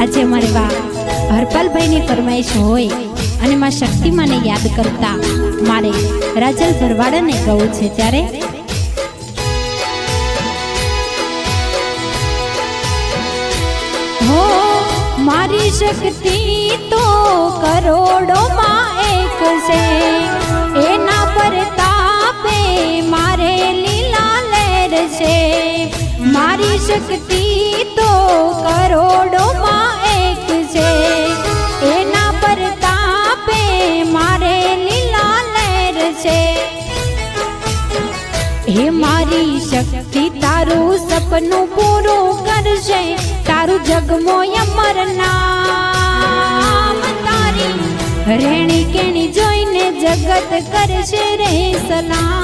આજે અમારે બા હરપાલભાઈની ફરમાઈશ હોય અને માં શક્તિમાને યાદ કરતા મારે રાજલ ભરવાડાને કહું છે ત્યારે હો મારી શક્તિ તો કરોડોમાં એક છે, એના પર તાપે મારે લીલા લહેર છે। મારી શક્તિ તો કરોડોમાં એક છે, એના પર તાપે મારે લીલા લહેર છે। હે મારી શક્તિ તારું સપનું પૂરું કરશે, તારું જગમો અમર નામ, તારી રેણી કેણી જોઈને જગત કરશે રે સલામ।